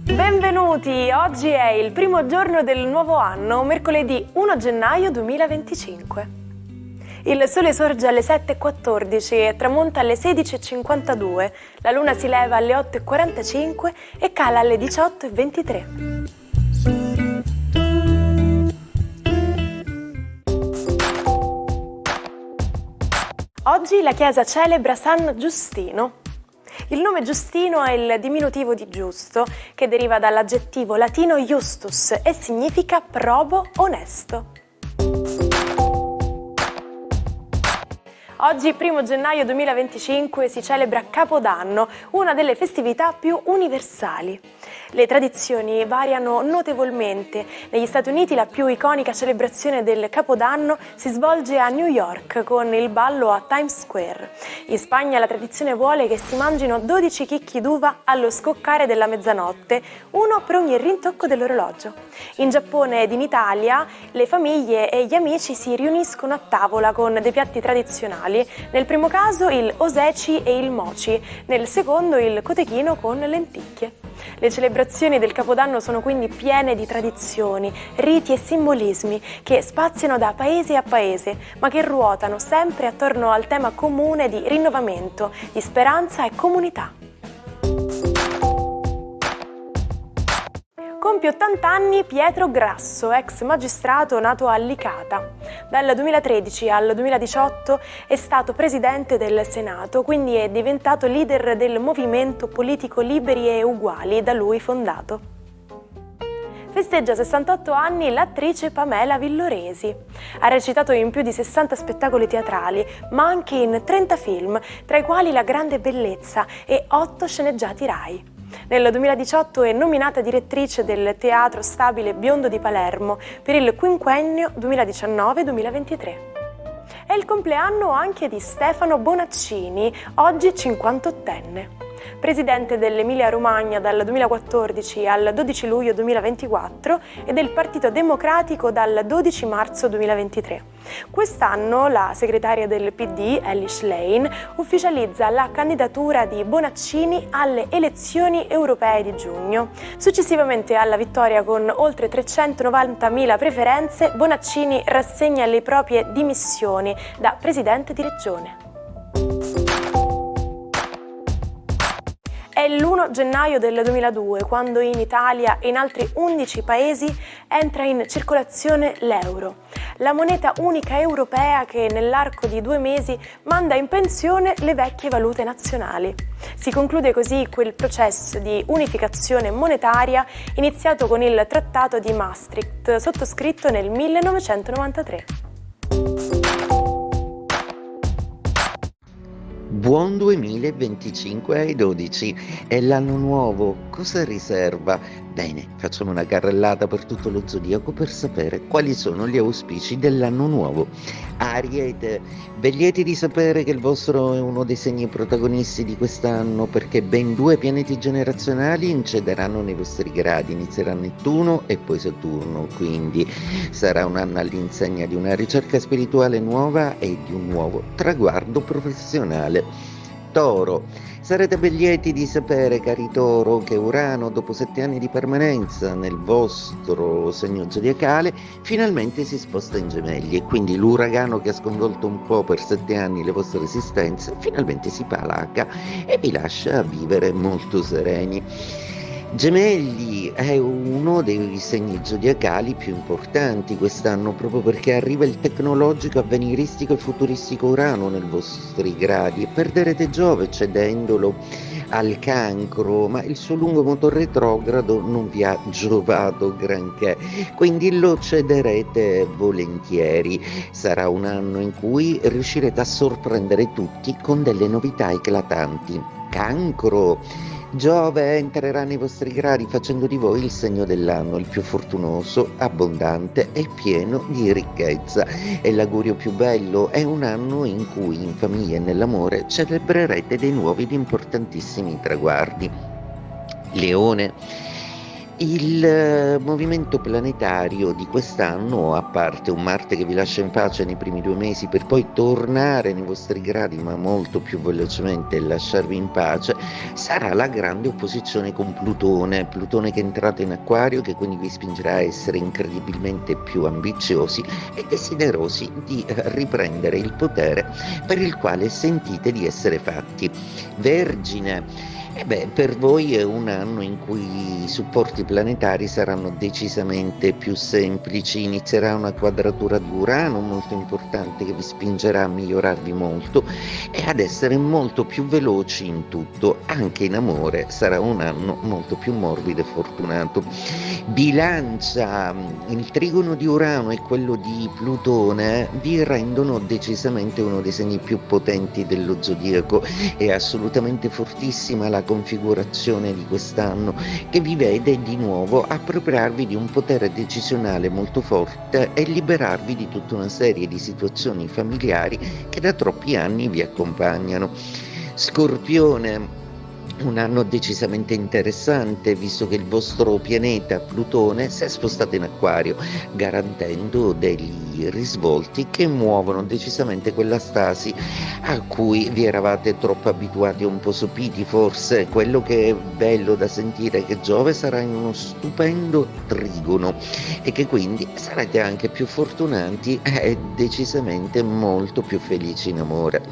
Benvenuti, oggi è il primo giorno del nuovo anno, mercoledì 1 gennaio 2025. Il sole sorge alle 7:14 e tramonta alle 16:52, la luna si leva alle 8:45 e cala alle 18:23. Oggi la chiesa celebra San Giustino. Il nome Giustino è il diminutivo di giusto, che deriva dall'aggettivo latino justus e significa probo, onesto. Oggi, 1 gennaio 2025, si celebra Capodanno, una delle festività più universali. Le tradizioni variano notevolmente. Negli Stati Uniti la più iconica celebrazione del Capodanno si svolge a New York con il ballo a Times Square. In Spagna la tradizione vuole che si mangino 12 chicchi d'uva allo scoccare della mezzanotte, uno per ogni rintocco dell'orologio. In Giappone ed in Italia le famiglie e gli amici si riuniscono a tavola con dei piatti tradizionali. Nel primo caso il osechi e il mochi, nel secondo il cotechino con lenticchie. Le celebrazioni del Capodanno sono quindi piene di tradizioni, riti e simbolismi che spaziano da paese a paese, ma che ruotano sempre attorno al tema comune di rinnovamento, di speranza e comunità. Compie 80 anni Pietro Grasso, ex magistrato nato a Licata. Dal 2013 al 2018 è stato presidente del Senato, quindi è diventato leader del movimento politico Liberi e Uguali, da lui fondato. Festeggia 68 anni l'attrice Pamela Villoresi. Ha recitato in più di 60 spettacoli teatrali, ma anche in 30 film, tra i quali La grande bellezza e 8 sceneggiati Rai. Nel 2018 è nominata direttrice del Teatro Stabile Biondo di Palermo per il quinquennio 2019-2023. È il compleanno anche di Stefano Bonaccini, oggi 58enne. Presidente dell'Emilia-Romagna dal 2014 al 12 luglio 2024 e del Partito Democratico dal 12 marzo 2023. Quest'anno la segretaria del PD, Elly Schlein, ufficializza la candidatura di Bonaccini alle elezioni europee di giugno. Successivamente alla vittoria con oltre 390.000 preferenze, Bonaccini rassegna le proprie dimissioni da presidente di regione. È l'1 gennaio del 2002 quando in Italia e in altri 11 paesi entra in circolazione l'euro, la moneta unica europea che nell'arco di 2 mesi manda in pensione le vecchie valute nazionali. Si conclude così quel processo di unificazione monetaria iniziato con il Trattato di Maastricht, sottoscritto nel 1993. Buon 2025 ai 12, è l'anno nuovo, cosa riserva? Bene, facciamo una carrellata per tutto lo zodiaco per sapere quali sono gli auspici dell'anno nuovo. Ariete, ben lieti di sapere che il vostro è uno dei segni protagonisti di quest'anno perché ben 2 pianeti generazionali incederanno nei vostri gradi, inizierà Nettuno e poi Saturno, quindi sarà un anno all'insegna di una ricerca spirituale nuova e di un nuovo traguardo professionale. Toro, sarete ben lieti di sapere, cari Toro, che Urano, dopo 7 anni di permanenza nel vostro segno zodiacale, finalmente si sposta in Gemelli e quindi l'uragano che ha sconvolto un po' per 7 anni le vostre esistenze finalmente si placa e vi lascia vivere molto sereni. Gemelli è uno dei segni zodiacali più importanti quest'anno proprio perché arriva il tecnologico, avveniristico e futuristico Urano nei vostri gradi e perderete Giove cedendolo al Cancro, ma il suo lungo moto retrogrado non vi ha giovato granché, quindi lo cederete volentieri. Sarà un anno in cui riuscirete a sorprendere tutti con delle novità eclatanti. Cancro, Giove entrerà nei vostri gradi facendo di voi il segno dell'anno, il più fortunoso, abbondante e pieno di ricchezza. E l'augurio più bello è un anno in cui in famiglia e nell'amore celebrerete dei nuovi ed importantissimi traguardi. Leone, Il movimento planetario di quest'anno, a parte un Marte che vi lascia in pace nei primi 2 mesi per poi tornare nei vostri gradi, ma molto più velocemente e lasciarvi in pace, sarà la grande opposizione con Plutone. Plutone che è entrato in Acquario, che quindi vi spingerà a essere incredibilmente più ambiziosi e desiderosi di riprendere il potere per il quale sentite di essere fatti. Vergine. Per voi è un anno in cui i supporti planetari saranno decisamente più semplici, inizierà una quadratura di Urano molto importante che vi spingerà a migliorarvi molto e ad essere molto più veloci in tutto, anche in amore sarà un anno molto più morbido e fortunato. Bilancia, il trigono di Urano e quello di Plutone vi rendono decisamente uno dei segni più potenti dello zodiaco, è assolutamente fortissima la configurazione di quest'anno che vi vede di nuovo appropriarvi di un potere decisionale molto forte e liberarvi di tutta una serie di situazioni familiari che da troppi anni vi accompagnano. Scorpione, un anno decisamente interessante visto che il vostro pianeta Plutone si è spostato in Acquario, garantendo degli risvolti che muovono decisamente quella stasi a cui vi eravate troppo abituati, un po' sopiti forse. Quello che è bello da sentire è che Giove sarà in uno stupendo trigono e che quindi sarete anche più fortunati e decisamente molto più felici in amore.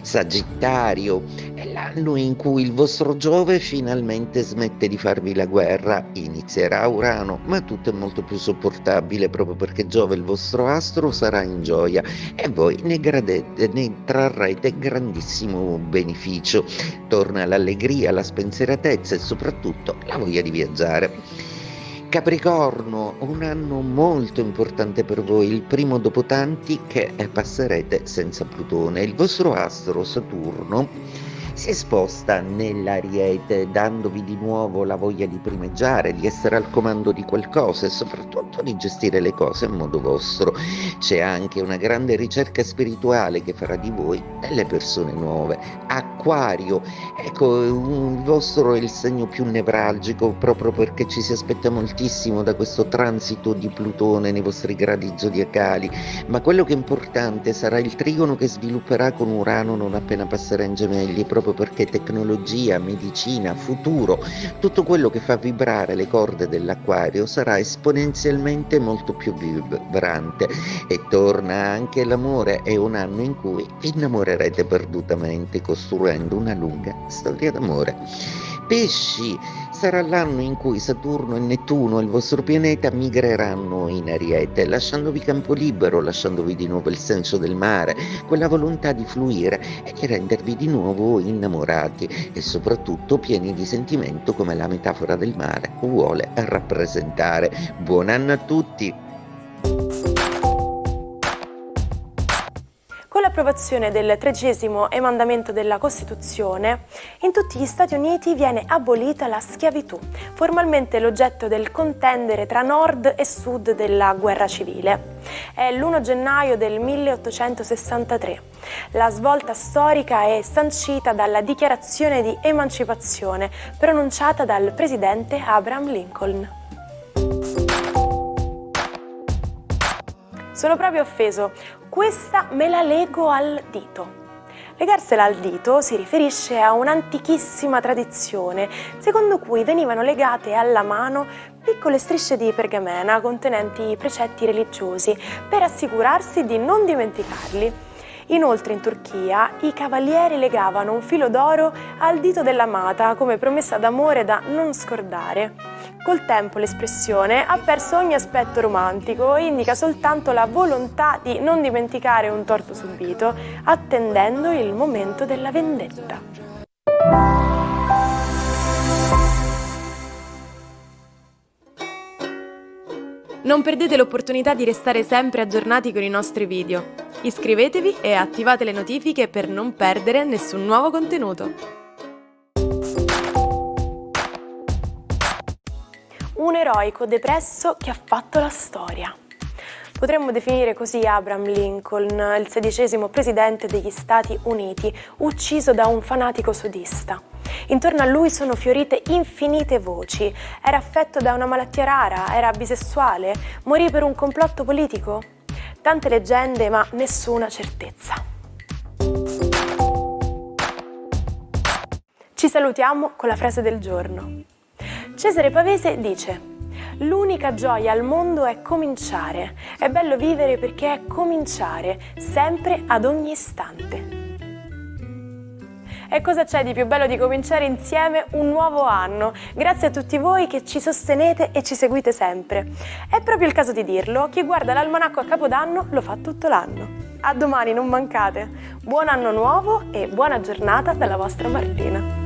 Sagittario, è l'anno in cui il vostro Giove finalmente smette di farvi la guerra, inizierà Urano, ma tutto è molto più sopportabile proprio perché Giove, il vostro astro, sarà in gioia e voi ne trarrete grandissimo beneficio. Torna l'allegria, la spensieratezza e soprattutto la voglia di viaggiare. Capricorno, un anno molto importante per voi, il primo dopo tanti che passerete senza Plutone. Il vostro astro Saturno si sposta nell'Ariete, dandovi di nuovo la voglia di primeggiare, di essere al comando di qualcosa e soprattutto di gestire le cose in modo vostro. C'è anche una grande ricerca spirituale che farà di voi delle persone nuove. Acquario, ecco, il vostro è il segno più nevralgico proprio perché ci si aspetta moltissimo da questo transito di Plutone nei vostri gradi zodiacali, ma quello che è importante sarà il trigono che svilupperà con Urano non appena passerà in Gemelli, proprio perché tecnologia, medicina, futuro, tutto quello che fa vibrare le corde dell'Acquario sarà esponenzialmente molto più vibrante. E torna anche l'amore, è un anno in cui vi innamorerete perdutamente costruendo una lunga storia d'amore. Pesci, sarà l'anno in cui Saturno e Nettuno, il vostro pianeta, migreranno in Ariete, lasciandovi campo libero, lasciandovi di nuovo il senso del mare, quella volontà di fluire e di rendervi di nuovo innamorati e soprattutto pieni di sentimento come la metafora del mare vuole rappresentare. Buon anno a tutti! Con l'approvazione del 13° emendamento della Costituzione, in tutti gli Stati Uniti viene abolita la schiavitù, formalmente l'oggetto del contendere tra nord e sud della guerra civile. È l'1 gennaio del 1863. La svolta storica è sancita dalla Dichiarazione di Emancipazione pronunciata dal presidente Abraham Lincoln. Sono proprio offeso. Questa me la lego al dito. Legarsela al dito si riferisce a un'antichissima tradizione secondo cui venivano legate alla mano piccole strisce di pergamena contenenti precetti religiosi per assicurarsi di non dimenticarli. Inoltre in Turchia i cavalieri legavano un filo d'oro al dito dell'amata come promessa d'amore da non scordare. Col tempo l'espressione ha perso ogni aspetto romantico e indica soltanto la volontà di non dimenticare un torto subito, attendendo il momento della vendetta. Non perdete l'opportunità di restare sempre aggiornati con i nostri video. Iscrivetevi e attivate le notifiche per non perdere nessun nuovo contenuto. Un eroico depresso che ha fatto la storia. Potremmo definire così Abraham Lincoln, il 16° presidente degli Stati Uniti, ucciso da un fanatico sudista. Intorno a lui sono fiorite infinite voci. Era affetto da una malattia rara? Era bisessuale? Morì per un complotto politico? Tante leggende, ma nessuna certezza. Ci salutiamo con la frase del giorno. Cesare Pavese dice: l'unica gioia al mondo è cominciare. È bello vivere perché è cominciare, sempre ad ogni istante. E cosa c'è di più bello di cominciare insieme un nuovo anno? Grazie a tutti voi che ci sostenete e ci seguite sempre. È proprio il caso di dirlo, chi guarda l'almanacco a Capodanno lo fa tutto l'anno. A domani, non mancate! Buon anno nuovo e buona giornata dalla vostra Martina.